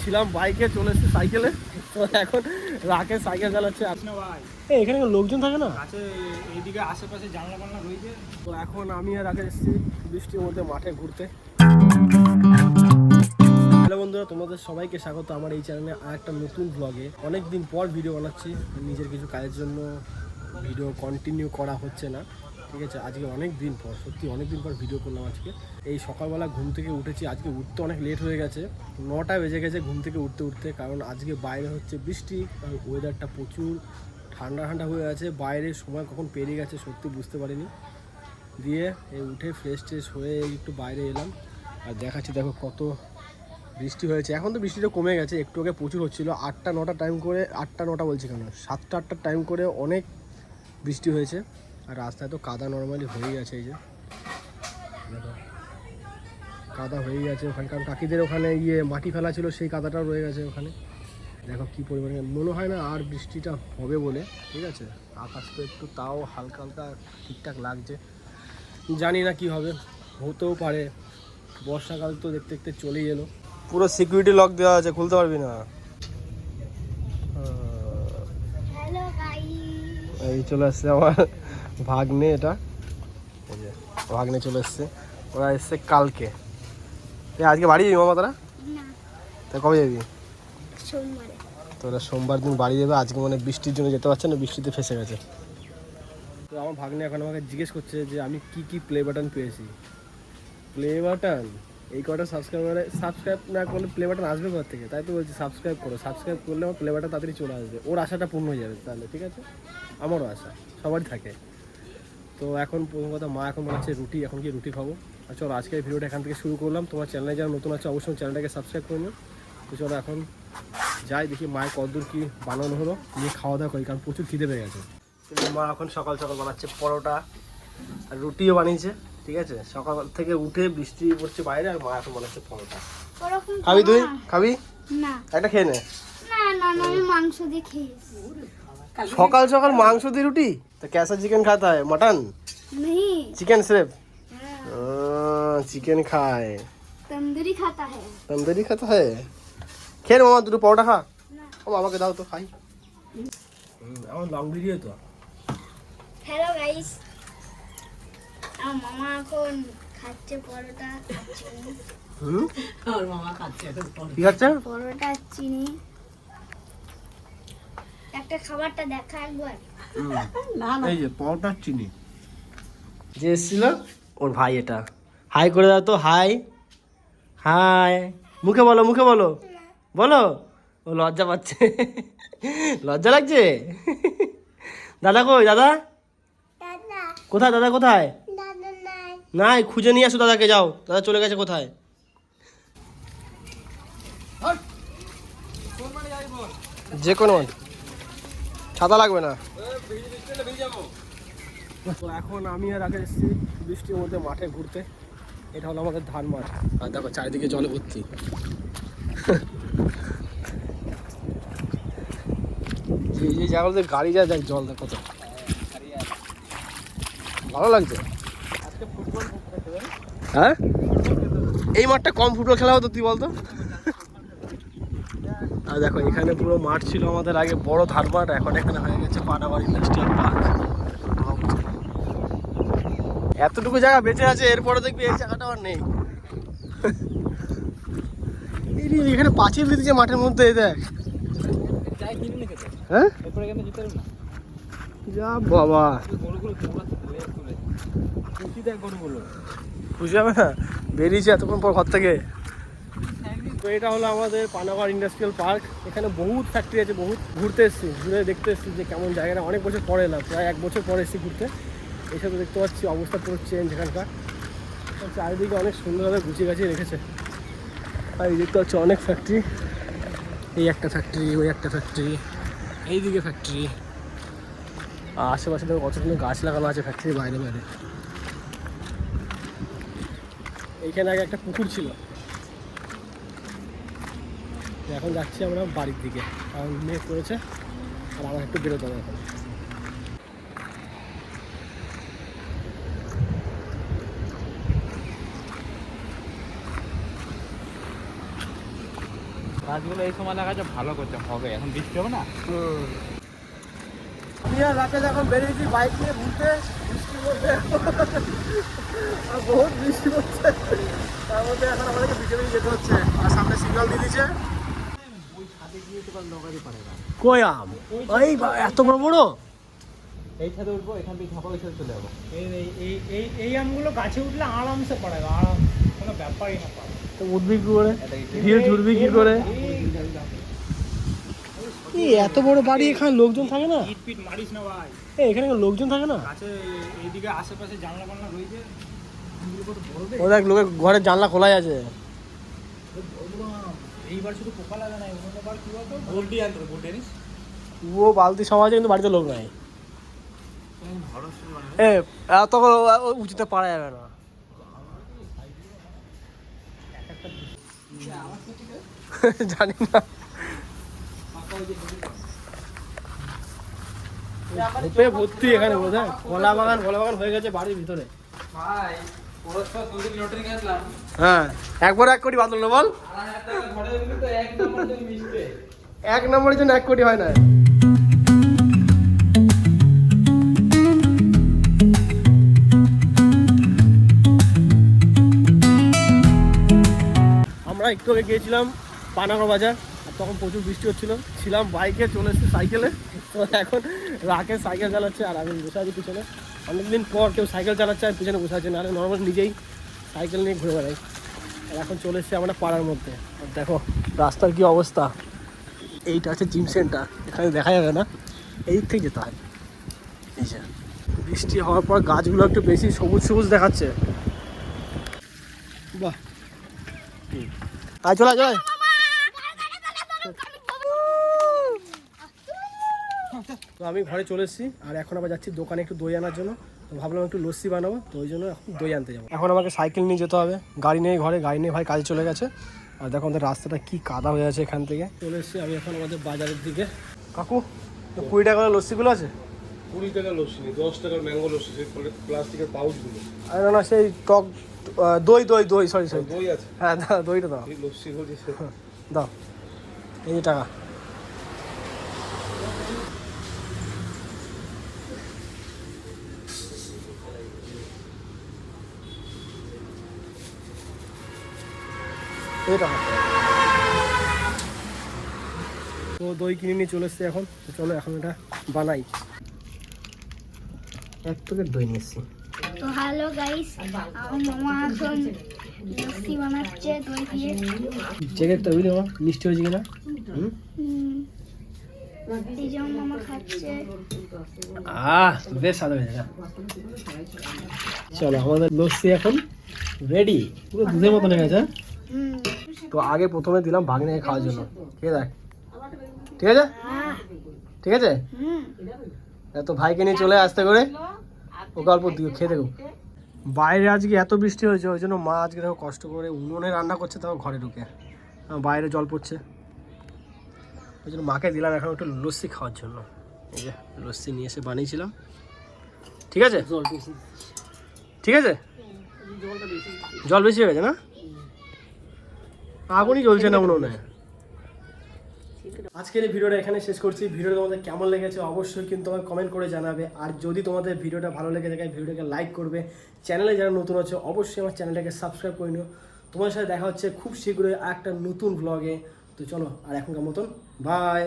ছিলাম বাইকে, চলে এসেছি সাইকেলে। তো এখন রাকেশ সাইকেল চালাচ্ছে। এখানে লোকজন থাকে না, এইদিকে আশেপাশে জানলা বাংলা রয়েছে। তো এখন আমি আর রাকেশ এসেছি বৃষ্টির মধ্যে মাঠে ঘুরতে। হ্যালো বন্ধুরা, তোমাদের সবাইকে স্বাগত আমার এই চ্যানেলে আর একটা নতুন ব্লগে। অনেকদিন পর ভিডিও বানাচ্ছি, নিজের কিছু কাজের জন্য ভিডিও কন্টিনিউ করা হচ্ছে না, ঠিক আছে। আজকে অনেক দিন পর, সত্যি অনেক দিন পর ভিডিও করলাম আজকে। এই সকালবেলা ঘুম থেকে উঠেছি, আজকে উঠতে অনেক লেট হয়ে গেছে, 9টা বেজে গেছে ঘুম থেকে উঠতে, কারণ আজকে বাইরে হচ্ছে বৃষ্টি, কারণ ওয়েদারটা প্রচুর ঠান্ডা হয়ে আছে। বাইরের সময় কখন পেরিয়ে গেছে সত্যি বুঝতে পারিনি। দিয়ে এই উঠে ফ্রেশ হয়ে একটু বাইরে এলাম, আর দেখাচ্ছি দেখো কত বৃষ্টি হয়েছে। এখন তো বৃষ্টিটা কমে গেছে, একটু আগে প্রচুর হচ্ছিলো। 8টা-9টা টাইম করে, 8টা-9টা বলছি কেন, 7টা-8টার টাইম করে অনেক বৃষ্টি হয়েছে। আর রাস্তায় তো কাদা নর্মালি হয়ে গেছে, এই যে দেখো কাদা হয়ে গেছে ওখানে, কারণ কাকিদের ওখানে মাটি ফেলা ছিল, সেই কাদাটাও রয়ে গেছে ওখানে। দেখো কী পরিমাণে, মনে হয় না আর বৃষ্টিটা হবে বলে, ঠিক আছে। আকাশ তো একটু তাও হালকা ঠিকঠাক লাগছে, জানি না কি হবে, হতেও পারে। বর্ষাকাল তো দেখতে চলেই এলো। পুরো সিকিউরিটি লক দেওয়া আছে, খুলতে পারবি না। এই চলে আসছে আমার ভাগ্নে, এটা এই যে ভাগ্নে চলে এসছে। ওরা এসছে কালকে। আজকে বাড়ি যাবি মামা তোরা? তা কবে যাবি? তোরা সোমবার দিন বাড়ি যাবে। আজকে মানে বৃষ্টির জন্য যেতে পারছে না, বৃষ্টিতে ফেসে গেছে। তো আমার ভাগ্নে এখন আমাকে জিজ্ঞেস করছে যে আমি কি প্লে বাটন পেয়েছি। প্লে বাটন এই কটা সাবস্ক্রাইব না করলে প্লে বাটন আসবে কোথা থেকে? তাই তো বলছি সাবস্ক্রাইব করো, সাবস্ক্রাইব করলে আমার প্লে বাটন তাড়াতাড়ি চলে আসবে। ওর আশাটা পূর্ণ হয়ে যাবে তাহলে, ঠিক আছে। আমারও আশা, সবারই থাকে। তো এখন প্রথম কথা, মা এখন বানাচ্ছে রুটি, এখন কি রুটি খাবো। আর চলো আজকের ভিডিওটা এখান থেকে শুরু করলাম। তোমার চ্যানেলে যারা নতুন আছে অবশ্যই চ্যানেলটাকে সাবস্ক্রাইব করে নিও। তো চলো এখন যাই, দেখি মায়ের কতদূর কি বানানো হলো, নিয়ে খাওয়া দাওয়া করি, কারণ প্রচুর খিদে পেয়ে গেছে। মা এখন সকাল বানাচ্ছে পরোটা আর রুটিও বানিয়েছে, ঠিক আছে। সকাল থেকে উঠে বৃষ্টি পড়ছে বাইরে, আর মা এখন বানাচ্ছে পরোটা। খাবি তুই? খাবি না? একটা খেয়ে নে। আমি মাংস দিয়ে খেয়েছি। সকাল মাংস দিয়ে রুটি? तो कैसा चिकन खाता है? मटन नहीं, चिकन सिर्फ? चिकन खाए, तंदूरी खाता है। तंदूरी खाता है। খেয়ে মামা দুটো পরোটা খা। ও আমাকে দাও তো খাই। আমার লং ভিডিও তো। হ্যালো গাইস, আমার মামা এখন খাচ্ছে পরোটা চিনি। আমার মামা খাচ্ছে কি খাচ্ছে? পরোটা চিনি। একটা খাবারটা দেখা একবার। এই যে পরোটা চিনি যে এসেছিল ওর ভাই, এটা হাই করে দাও তো। হাই মুখে বলো বলো। ও লজ্জা পাচ্ছে, লজ্জা লাগছে। দাদা কই? দাদা কোথায়? দাদা কোথায়? নাই, খুঁজে নিয়ে আসো দাদাকে, যাও। দাদা চলে গেছে কোথায়? যে কোনো ছাতা লাগবে না। এখন আমি আর আগে এসেছি বৃষ্টির মধ্যে মাঠে ঘুরতে। এটা হলো আমাদের ধান মাঠ, আর দেখো চারিদিকে জলে ভর্তি। যে জায়গাগুলোতে গাড়ি যায়, দেখ জল দেখ কত ভালো লাগছে। হ্যাঁ, এই মাঠটা কম ফুটবল খেলা হতো, তুই বলতো। আর দেখো এখানে পুরো মাঠ ছিল আমাদের আগে, বড় ধান মাঠ, এখন এখানে হয়ে গেছে পানাগড় ইন্ডাস্ট্রিয়াল পার্ক। এতটুকু জায়গা বেঁচে আছে, এরপরে দেখবি এই জায়গাটা আর নেই। এখানে পাঁচিল দিতেছে মাঠের মধ্যে, দেখ। হ্যাঁ যা বাবা, খুশি হবে না, বেরিয়েছে এতক্ষণ পর ঘর থেকে। তো এটা হলো আমাদের পানাগড় ইন্ডাস্ট্রিয়াল পার্ক। এখানে বহুত ফ্যাক্টরি আছে, বহুত ঘুরতে এসেছি, ঘুরে দেখতে এসেছি যে কেমন জায়গাটা। অনেক বছর পরে এলাম, প্রায় 1 বছর পরে এসেছি ঘুরতে। এসে তো দেখতে পাচ্ছি অবস্থা পুরো চেঞ্জ এখানকার। চারিদিকে অনেক সুন্দরভাবে গুছিয়ে গাছিয়ে রেখেছে। আর এই দেখতে পাচ্ছি অনেক ফ্যাক্টরি, এই একটা ফ্যাক্টরি, ওই একটা ফ্যাক্টরি, এইদিকে ফ্যাক্টরি, আর আশেপাশে তো কত সুন্দর গাছ লাগানো আছে ফ্যাক্টরির বাইরে। এইখানে আগে একটা পুকুর ছিল। এখন যাচ্ছি আমরা বাড়ির দিকে, কারণ মেঘ করেছে আর আমার একটু বেরোতে হবে এখন। গাছগুলো এই সময় লাগাচ্ছে ভালো করছে, হবে এখন বৃষ্টি হবে না। আমি আর রাতে যখন বেরিয়েছি বাইক নিয়ে ঘুরতে, বৃষ্টি পড়ছে আর বহুত বৃষ্টি পড়ছে, তার মধ্যে এখন আমাদেরকে ভিজে ভিজে যেতে হচ্ছে। আর সামনে সিগন্যাল দিয়ে দিচ্ছে। কই আম? এত বড় বড়? এই ছাদে উঠবো, এখান থেকে ঝাঁপা ছেড়ে চলে যাবো। এই আমগুলো গাছে উঠলে আরামসে পড়াবে, আরাম, কোনো ব্যাপারই না পাবে। তো উঠবি কি করে, ঢিল ছুটবি কি করে? এত বড় বাড়ি, এখানে লোকজন থাকে না? ইট পিট মারিস না ভাই, এখানে লোকজন থাকে না? গাছে এইদিকে আশেপাশে জানলা বানলা রয়েছে, ও দেখ, লোকের ঘরের জানলা খোলাই আছে। এইবার শুধু পোকা লাগা নাই, অন্যবার কি বলতো গোল্ডি আনতো, গোল্ড টেনিস ও বালতি সমাজ আছে, কিন্তু বাড়িতে লোক নাই। এত উঁচুতে পারা যাবে না। জানি না, ঝোপে ভর্তি এখানে, বোঝা কলা বাগান হয়ে গেছে বাড়ির ভিতরে। হ্যাঁ, একবার 1 কোটি বাদল বল, 1 নম্বরের জন্য 1 কোটি হয় না। আমরা একটু আগে গিয়েছিলাম পানাগড় বাজার, আর তখন প্রচুর বৃষ্টি হচ্ছিল। ছিলাম বাইকে, চলে এসেছি সাইকেলে। তো এখন রাকেশ সাইকেল চালাচ্ছে আর আমি বসে আছি পিছনে। অনেকদিন পর কেউ সাইকেল চালাচ্ছে আর পিছনে বসে আছে, নাহলে নর্মাল নিজেই সাইকেল নিয়ে ঘুরে বেড়াই। আর এখন চলে এসেছি আমরা পাড়ার মধ্যে। আর দেখো রাস্তার কি অবস্থা। এইটা আছে জিম সেন্টার, এখানে দেখা যাবে না, এই দিক থেকে যেতে হয়। এই যে বৃষ্টি হওয়ার পর গাছগুলো একটু বেশি সবুজ সবুজ দেখাচ্ছে। বাহ, চলে চলে। তো আমি ঘরে চলে এসেছি, আর এখন আবার যাচ্ছি দোকানে একটু দই আনার জন্য। তো ভাবলাম একটু লস্যি বানাবো, তো ওই জন্য এখন দই আনতে যাবো। এখন আমাকে সাইকেল নিয়ে যেতে হবে, গাড়ি নেই ঘরে, গাড়ি নিয়ে ভাই কাজে চলে গেছে। আর দেখো আমাদের রাস্তাটা কি কাদা হয়ে আছে। এখান থেকে চলে এসেছি আমি এখন আমাদের বাজারের দিকে। কাকু, 20 টাকার লস্যিগুলো আছে? 20 টাকার লস্যি নেই, 10 টাকার ম্যাঙ্গো লস্যি, সেই প্লাস্টিকের পাউচগুলো। আরে না, সেই টক দই সরি দই আছে? হ্যাঁ দাও, দইটা দাও। এই লস্যি বলছি, দাও, এই যে টাকা। এই টাকা। তো দই কিনে নিয়ে চলে এসছি এখন। তো চলো এখন এটা বানাই। 1 প্যাকেট দই নিয়ে এসছি। তো হ্যালো গাইস, আমার মামা এখন লস্যি বানাচ্ছে দই দিয়ে। চেক একটা বুঝলি মামা, মিষ্টি হয়েছে কিনা। এই যে আমার মামা খাচ্ছে। বেশ ভালো হয়েছে। চলো আমাদের লস্যি এখন রেডি, পুরো দুধের মতন হয়ে গেছে। তো আগে প্রথমে দিলাম ভাগ্নে খাওয়ার জন্য, ঠিক আছে? ঠিক আছে, ঠিক আছে। তো ভাইকে নিয়ে চলে আসতে করে ওকে অল্প দিয়ে খেয়ে দেবো। বাইরে আজকে এত বৃষ্টি হয়েছে, ওই জন্য মা আজকে দেখো কষ্ট করে উনুনে রান্না করছে, তাও ঘরে ঢুকে। বাইরে জল পড়ছে, ওই জন্য মাকে দিলাম এখন একটু লস্যি খাওয়ার জন্য। এই যে লস্যি নিয়ে এসে বানিয়েছিলাম, ঠিক আছে? ঠিক আছে, জল বেশি হয়ে গেছে না? আগুনই জ্বলছে না উনুনে। আজকের এই ভিডিওটা এখানে শেষ করছি। ভিডিওটা তোমাদের কেমন লেগেছে অবশ্যই কিন্তু আমাকে কমেন্ট করে জানাবে। আর যদি তোমাদের ভিডিওটা ভালো লেগে থাকে ভিডিওটাকে লাইক করবে। চ্যানেলে যারা নতুন আছে অবশ্যই আমার চ্যানেলটাকে সাবস্ক্রাইব করে নিও। তোমাদের সাথে দেখা হচ্ছে খুব শীঘ্রই একটা নতুন ব্লগে। তো চলো, আর এখনকার মতন বাই।